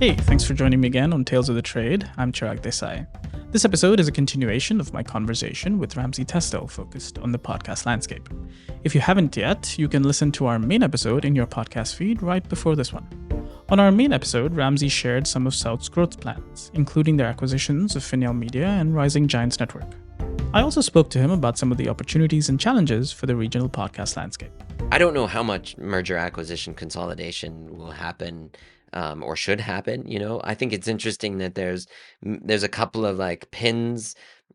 Hey, thanks for joining me again on Tales of the Trade. I'm Chirag Desai. This episode is a continuation of my conversation with Ramsey Tesdell focused on the podcast landscape. If you haven't yet, you can listen to our main episode in your podcast feed right before this one. On our main episode, Ramsey shared some of South's growth plans, including their acquisitions of Finial Media and Rising Giants Network. I also spoke to him about some of the opportunities and challenges for the regional podcast landscape. I don't know how much merger acquisition consolidation will happen or should happen. I think it's interesting that there's a couple of like pins.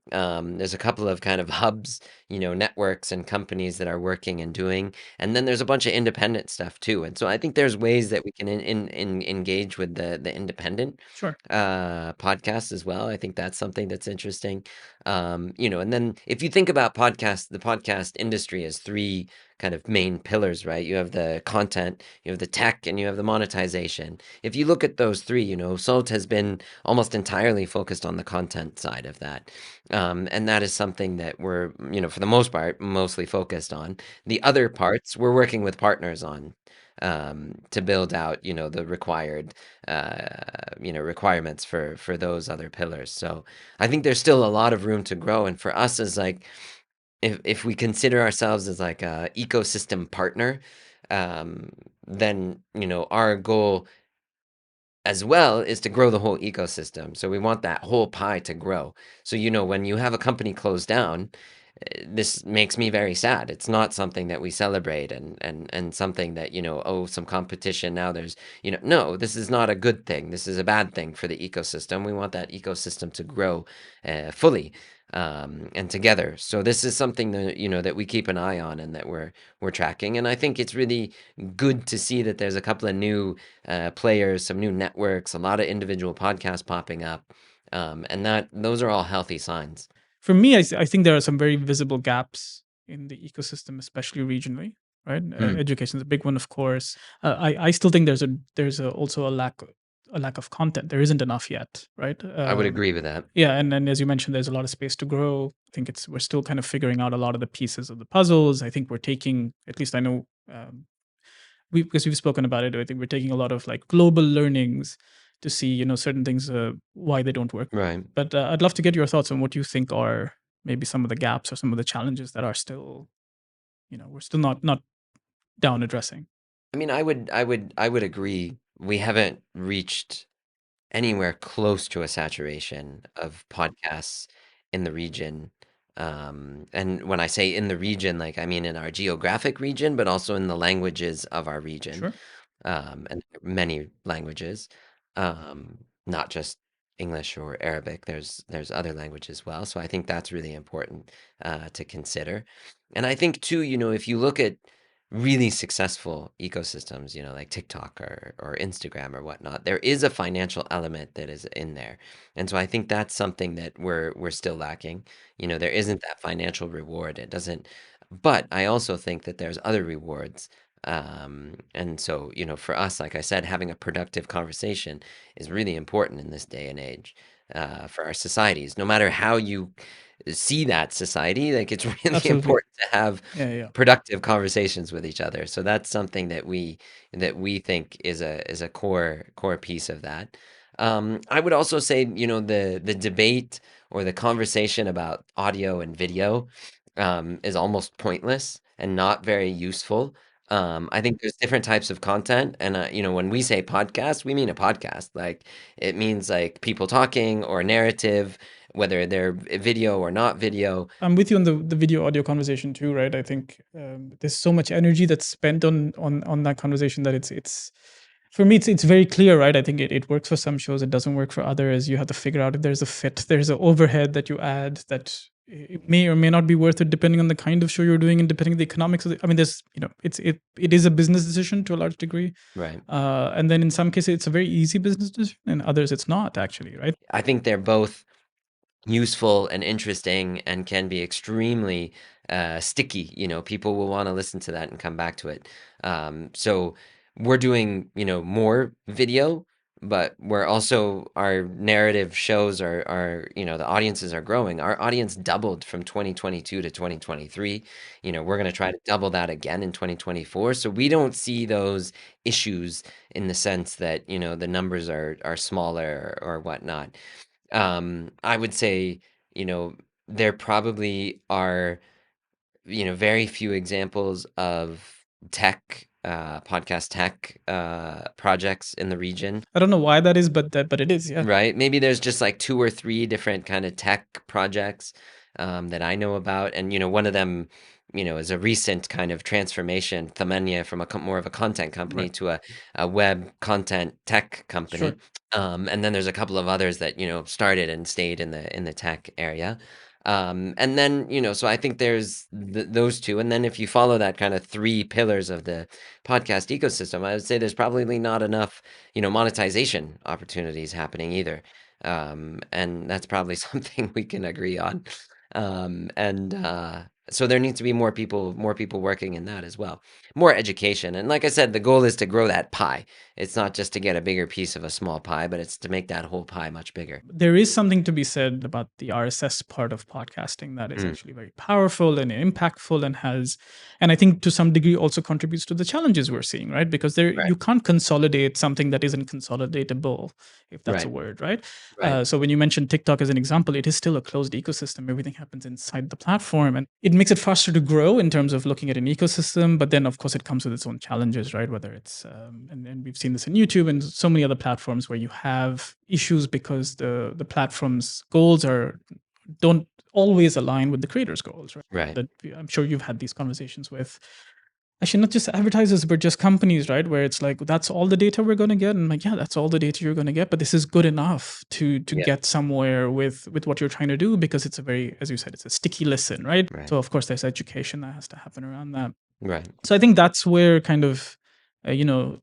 There's a couple of kind of hubs, networks and companies that are working and doing, and then there's a bunch of independent stuff too. And so I think there's ways that we can engage with the independent Sure. podcasts as well. I think that's something that's interesting. And then if you think about podcasts, the podcast industry has three kind of main pillars, right? You have the content, you have the tech, and you have the monetization. If you look at those three, Salt has been almost entirely focused on the content side of that. And that is something that we're, for the most part, mostly focused on. The other parts, we're working with partners on to build out, the required, requirements for those other pillars. So I think there's still a lot of room to grow. And for us as like, if we consider ourselves as like a ecosystem partner, then, our goal as well is to grow the whole ecosystem. So we want that whole pie to grow. So, when you have a company close down, this makes me very sad. It's not something that we celebrate and something that, some competition now there's, no, this is not a good thing. This is a bad thing for the ecosystem. We want that ecosystem to grow fully and together. So this is something that, that we keep an eye on and that we're tracking. And I think it's really good to see that there's a couple of new players, some new networks, a lot of individual podcasts popping up. And those are all healthy signs. For me, I think there are some very visible gaps in the ecosystem, especially regionally. Right, education is a big one, of course. I still think there's also a lack of content. There isn't enough yet, right? I would agree with that. Yeah, and as you mentioned, there's a lot of space to grow. I think we're still kind of figuring out a lot of the pieces of the puzzles. I think we're taking, at least I know, because we've spoken about it. I think we're taking a lot of like global learnings to see, certain things why they don't work. Right. But I'd love to get your thoughts on what you think are maybe some of the gaps or some of the challenges that are still, we're still not down addressing. I mean, I would agree. We haven't reached anywhere close to a saturation of podcasts in the region. And when I say in the region, like I mean in our geographic region, but also in the languages of our region. Sure. And many languages, not just English or Arabic. There's other languages as well. So I think that's really important to consider. And I think too, if you look at really successful ecosystems, like TikTok or Instagram or whatnot, there is a financial element that is in there. And so I think that's something that we're still lacking. There isn't that financial reward. It doesn't, but I also think that there's other rewards. And so, for us, like I said, having a productive conversation is really important in this day and age for our societies. No matter how you see that society, like it's really Absolutely. important to have Yeah. productive conversations with each other. So that's something that we think is a core piece of that. I would also say, the debate or the conversation about audio and video is almost pointless and not very useful. I think there's different types of content, and when we say podcast, we mean a podcast. Like it means like people talking or narrative, whether they're video or not video. I'm with you on the video audio conversation too, right? I think there's so much energy that's spent on that conversation that it's for me it's very clear, right? I think it works for some shows, it doesn't work for others. You have to figure out if there's a fit, there's an overhead that you add that it may or may not be worth it depending on the kind of show you're doing and depending on the economics of I mean, there's it is a business decision to a large degree, Right. and then in some cases it's a very easy business decision, and others it's not actually, right? I think they're both useful and interesting and can be extremely sticky. People will want to listen to that and come back to it. So we're doing, more video, but we're also our narrative shows are the audiences are growing. Our audience doubled from 2022 to 2023. We're going to try to double that again in 2024. So we don't see those issues in the sense that, the numbers are smaller or whatnot. I would say, you know, there probably are, very few examples of podcast tech projects in the region, I don't know why that is, but it is, yeah. right? Maybe there's just like two or three different kind of tech projects that I know about, and one of them, is a recent kind of transformation, Thamenya, from more of a content company Right. to a web content tech company. Sure. And then there's a couple of others that started and stayed in the tech area. And then so I think there's those two, and then if you follow that kind of three pillars of the podcast ecosystem, I would say there's probably not enough monetization opportunities happening either. And that's probably something we can agree on. And so there needs to be more people working in that as well. More education. And like I said, the goal is to grow that pie. It's not just to get a bigger piece of a small pie, but it's to make that whole pie much bigger. There is something to be said about the RSS part of podcasting that is Mm, actually very powerful and impactful and I think to some degree also contributes to the challenges we're seeing, right? Because there right, you can't consolidate something that isn't consolidatable, if that's a right, word, right? right, So when you mentioned TikTok as an example, it is still a closed ecosystem. Everything happens inside the platform, and it makes it faster to grow in terms of looking at an ecosystem. But then, of course, it comes with its own challenges, right? Whether it's and we've seen this in YouTube and so many other platforms where you have issues because the platform's goals don't always align with the creator's goals, right? right. That I'm sure you've had these conversations with actually not just advertisers but just companies, right? Where it's like that's all the data we're going to get, and I'm like, yeah, that's all the data you're going to get, but this is good enough to Yeah, get somewhere with what you're trying to do, because it's a very, as you said, it's a sticky listen, right? right, So of course there's education that has to happen around that. right. So I think that's where kind of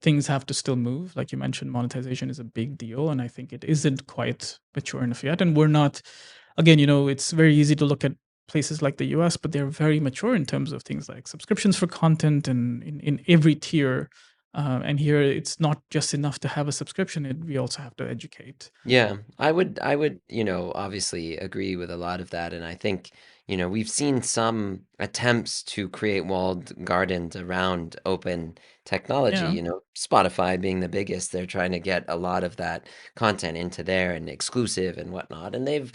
things have to still move. Like you mentioned, monetization is a big deal, and I think it isn't quite mature enough yet. And we're not. Again, it's very easy to look at places like the US, but they're very mature in terms of things like subscriptions for content and in every tier. And here, it's not just enough to have a subscription; we also have to educate. Yeah, I would, obviously agree with a lot of that. And I think, we've seen some attempts to create walled gardens around open technology, Yeah, Spotify being the biggest. They're trying to get a lot of that content into there and exclusive and whatnot. And they've,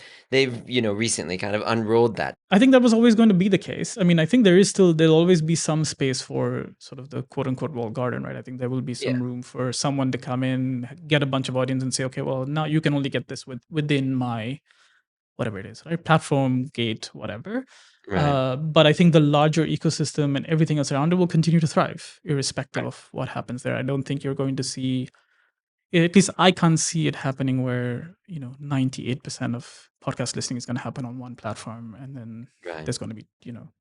recently kind of unrolled that. I think that was always going to be the case. I mean, I think there'll always be some space for sort of the quote unquote walled garden, right? I think there will be Yeah, some room for someone to come in, get a bunch of audience, and say, okay, well, now you can only get this within my whatever it is, right? Platform, gate, whatever. right, But I think the larger ecosystem and everything else around it will continue to thrive, irrespective right, of what happens there. I don't think you're going to see, at least I can't see it happening where 98% of podcast listening is going to happen on one platform, and then right. there's going to be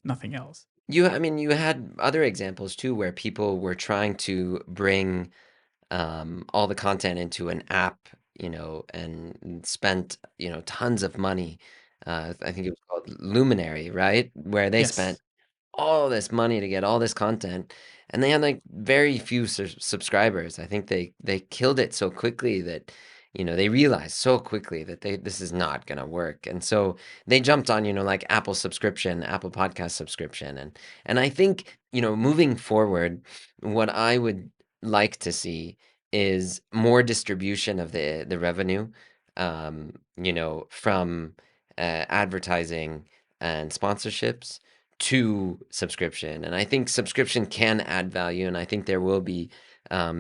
nothing else. I mean, you had other examples too where people were trying to bring all the content into an app, and spent, tons of money. I think it was called Luminary, right? Where they spent Yes. all this money to get all this content, and they had like very few subscribers. I think they killed it so quickly that they realized so quickly that this is not gonna work, and so they jumped on like Apple Podcast subscription, and I think moving forward, what I would like to see is more distribution of the revenue, from advertising and sponsorships to subscription. And I think subscription can add value, and I think there will be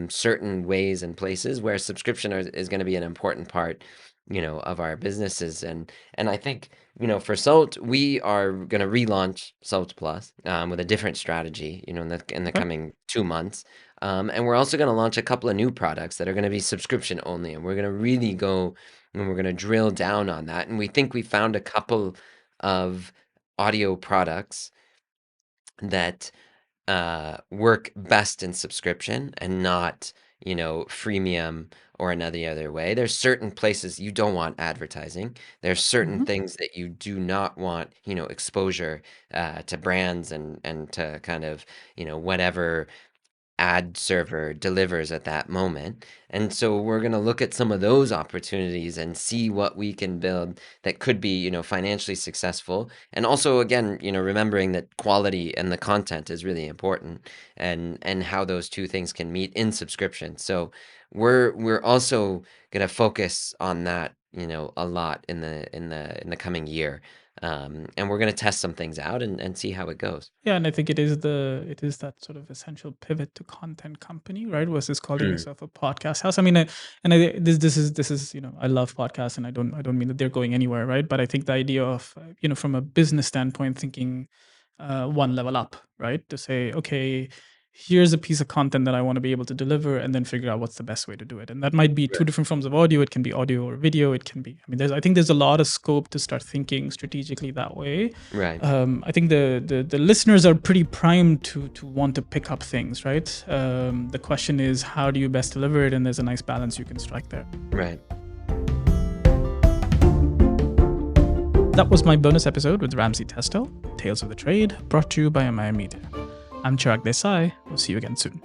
certain ways and places where subscription is going to be an important part, of our businesses. And I think for Salt, we are going to relaunch Salt Plus with a different strategy, in the Okay. coming 2 months. And we're also going to launch a couple of new products that are going to be subscription only, and we're going to really go and we're going to drill down on that. And we think we found a couple of audio products that work best in subscription and not, freemium or another other way. There's certain places you don't want advertising. There's certain Hmm. things that you do not want, exposure to brands and to kind of, whatever ad server delivers at that moment. And so we're going to look at some of those opportunities and see what we can build that could be, financially successful. And also, again, remembering that quality and the content is really important, and how those two things can meet in subscription. So we're also going to focus on that, a lot in the coming year. And we're going to test some things out and see how it goes. Yeah, and I think it is that sort of essential pivot to content company, right? Versus calling Mm, yourself a podcast house. I mean, this is I love podcasts, and I don't mean that they're going anywhere, right? But I think the idea of from a business standpoint, thinking one level up, right? To say, okay, here's a piece of content that I want to be able to deliver, and then figure out what's the best way to do it. And that might be two right. different forms of audio. It can be audio or video. It can be. I mean, I think there's a lot of scope to start thinking strategically that way. Right. I think the listeners are pretty primed to want to pick up things, right? The question is, how do you best deliver it? And there's a nice balance you can strike there. Right. That was my bonus episode with Ramsey Tesdell, Tales of the Trade, brought to you by MENA Media. I'm Chirag Desai. We'll see you again soon.